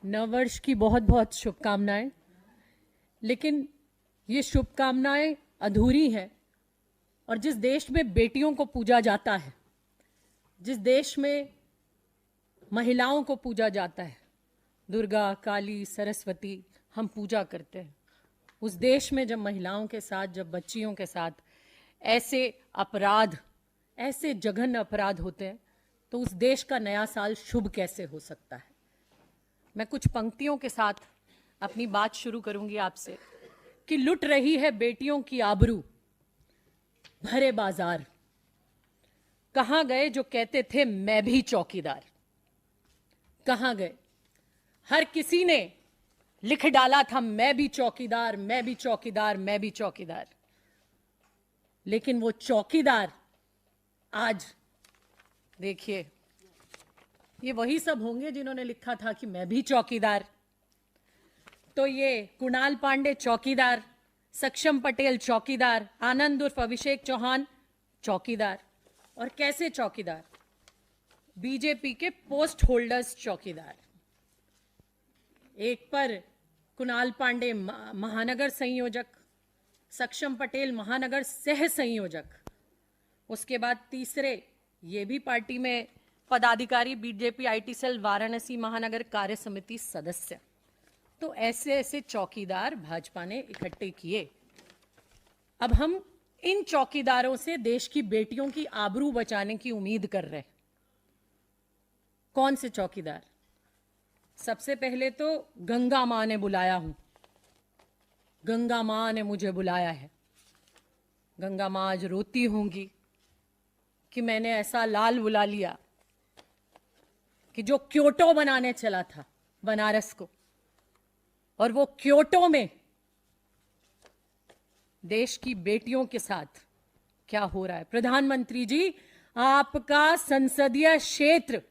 नववर्ष की बहुत बहुत शुभकामनाएं। लेकिन ये शुभकामनाएं अधूरी हैं और जिस देश में बेटियों को पूजा जाता है, जिस देश में महिलाओं को पूजा जाता है, दुर्गा, काली, सरस्वती हम पूजा करते हैं, उस देश में जब महिलाओं के साथ, जब बच्चियों के साथ ऐसे अपराध, ऐसे जघन्य अपराध होते हैं, तो उस देश का नया साल शुभ कैसे हो सकता है। मैं कुछ पंक्तियों के साथ अपनी बात शुरू करूंगी आपसे कि लुट रही है बेटियों की आबरू भरे बाजार। कहां गए जो कहते थे मैं भी चौकीदार, कहां गए। हर किसी ने लिख डाला था मैं भी चौकीदार, मैं भी चौकीदार, मैं भी चौकीदार। लेकिन वो चौकीदार आज देखिए, ये वही सब होंगे जिन्होंने लिखा था कि मैं भी चौकीदार। तो ये कुणाल पांडे चौकीदार, सक्षम पटेल चौकीदार, आनंद उर्फ अभिषेक चौहान चौकीदार। और कैसे चौकीदार? बीजेपी के पोस्ट होल्डर्स चौकीदार। एक पर कुणाल पांडे महानगर संयोजक, सक्षम पटेल महानगर सह संयोजक, उसके बाद तीसरे ये भी पार्टी में पदाधिकारी, बीजेपी आईटी सेल वाराणसी महानगर कार्य समिति सदस्य। तो ऐसे ऐसे चौकीदार भाजपा ने इकट्ठे किए। अब हम इन चौकीदारों से देश की बेटियों की आबरू बचाने की उम्मीद कर रहे हैं। कौन से चौकीदार? सबसे पहले तो गंगा मां ने बुलाया हूं, गंगा मां ने मुझे बुलाया है। गंगा मां आज रोती होंगी कि मैंने ऐसा लाल बुला लिया कि जो क्योटो बनाने चला था बनारस को, और वो क्योटो में देश की बेटियों के साथ क्या हो रहा है। प्रधानमंत्री जी, आपका संसदीय क्षेत्र,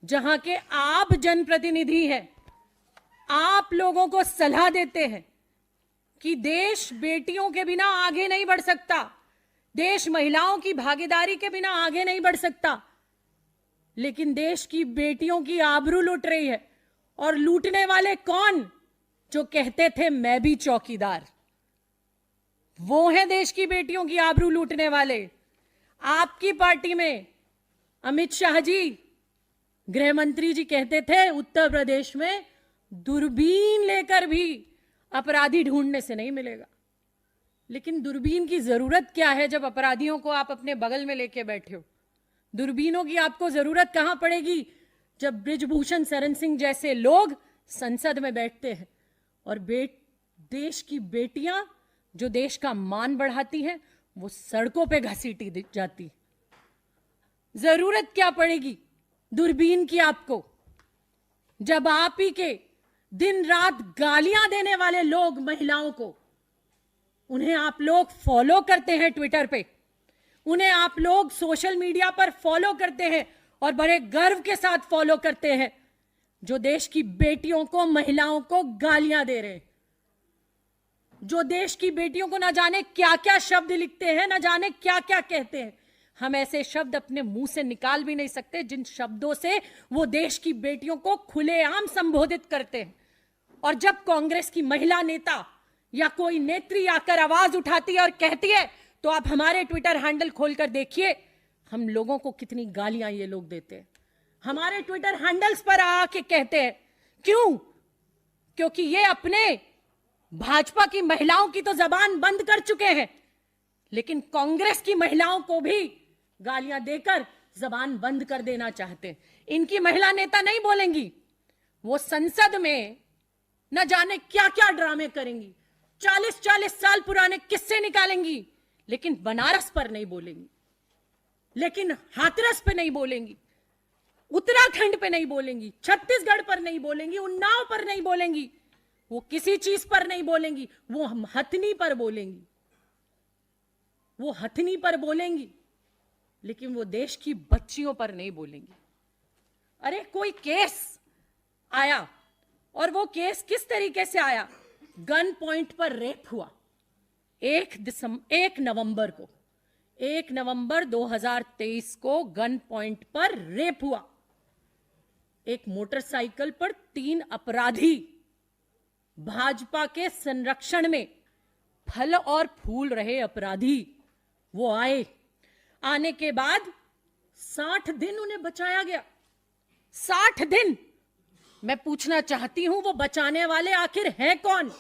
जहां के आप जनप्रतिनिधि हैं, आप लोगों को सलाह देते हैं कि देश बेटियों के बिना आगे नहीं बढ़ सकता, देश महिलाओं की भागीदारी के बिना आगे नहीं बढ़ सकता। लेकिन देश की बेटियों की आबरू लूट रही है। और लूटने वाले कौन? जो कहते थे मैं भी चौकीदार, वो है देश की बेटियों की आबरू लूटने वाले। आपकी पार्टी में अमित शाह जी, गृह मंत्री जी, कहते थे उत्तर प्रदेश में दूरबीन लेकर भी अपराधी ढूंढने से नहीं मिलेगा। लेकिन दूरबीन की जरूरत क्या है जब अपराधियों को आप अपने बगल में लेके बैठे हो? दूरबीनों की आपको जरूरत कहां पड़ेगी जब बृजभूषण शरण सिंह जैसे लोग संसद में बैठते हैं और देश की बेटियां जो देश का मान बढ़ाती हैं वो सड़कों पे घसीटी जाती। जरूरत क्या पड़ेगी दूरबीन की आपको जब आप ही के दिन रात गालियां देने वाले लोग महिलाओं को, उन्हें आप लोग फॉलो करते हैं ट्विटर पे, उन्हें आप लोग सोशल मीडिया पर फॉलो करते हैं और बड़े गर्व के साथ फॉलो करते हैं, जो देश की बेटियों को, महिलाओं को गालियां दे रहे हैं, जो देश की बेटियों को ना जाने क्या क्या शब्द लिखते हैं, ना जाने क्या क्या कहते हैं। हम ऐसे शब्द अपने मुंह से निकाल भी नहीं सकते जिन शब्दों से वो देश की बेटियों को खुलेआम संबोधित करते हैं। और जब कांग्रेस की महिला नेता या कोई नेत्री आकर आवाज उठाती है और कहती है, तो आप हमारे ट्विटर हैंडल खोलकर देखिए हम लोगों को कितनी गालियां ये लोग देते हैं। हमारे ट्विटर हैंडल्स पर आके कहते हैं। क्यों? क्योंकि ये अपने भाजपा की महिलाओं की तो जबान बंद कर चुके हैं, लेकिन कांग्रेस की महिलाओं को भी गालियां देकर जबान बंद कर देना चाहते हैं। इनकी महिला नेता नहीं बोलेंगी, वो संसद में न जाने क्या क्या ड्रामे करेंगी, 40-40 साल पुराने किस्से निकालेंगी, लेकिन बनारस पर नहीं बोलेंगी, लेकिन हाथरस पे नहीं बोलेंगी, उत्तराखंड पे नहीं बोलेंगी, छत्तीसगढ़ पर नहीं बोलेंगी, उन्नाव पर नहीं बोलेंगी, वो किसी चीज पर नहीं बोलेंगी, वो हथनी पर बोलेंगी, वो हथनी पर बोलेंगी, लेकिन वो देश की बच्चियों पर नहीं बोलेंगी। अरे कोई केस आया, और वो केस किस तरीके से आया? गन पॉइंट पर रेप हुआ 1 नवंबर को, 1 नवंबर 2023 को गन पॉइंट पर रेप हुआ। एक मोटरसाइकिल पर 3 अपराधी भाजपा के संरक्षण में फल और फूल रहे अपराधी वो आने के बाद 60 दिन उन्हें बचाया गया। 60 दिन। मैं पूछना चाहती हूं वो बचाने वाले आखिर हैं कौन?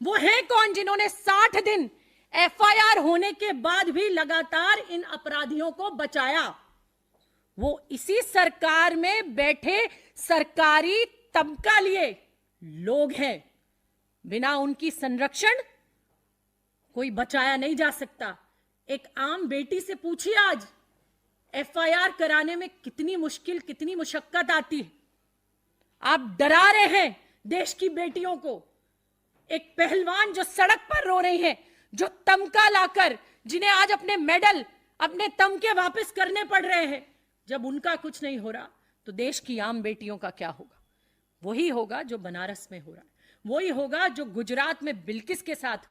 वो हैं कौन जिन्होंने 60 दिन एफआईआर होने के बाद भी लगातार इन अपराधियों को बचाया? वो इसी सरकार में बैठे सरकारी तबका लिए लोग हैं। बिना उनकी संरक्षण कोई बचाया नहीं जा सकता। एक आम बेटी से पूछिए आज एफआईआर कराने में कितनी मुश्किल, कितनी मुशक्कत आती है। आप डरा रहे हैं देश की बेटियों को। एक पहलवान जो सड़क पर रो रही हैं, जो तमगा लाकर, जिन्हें आज अपने मेडल, अपने तमगे वापस करने पड़ रहे हैं, जब उनका कुछ नहीं हो रहा तो देश की आम बेटियों का क्या होगा? वही होगा जो बनारस में हो रहा है, वही होगा जो गुजरात में बिल्किस के साथ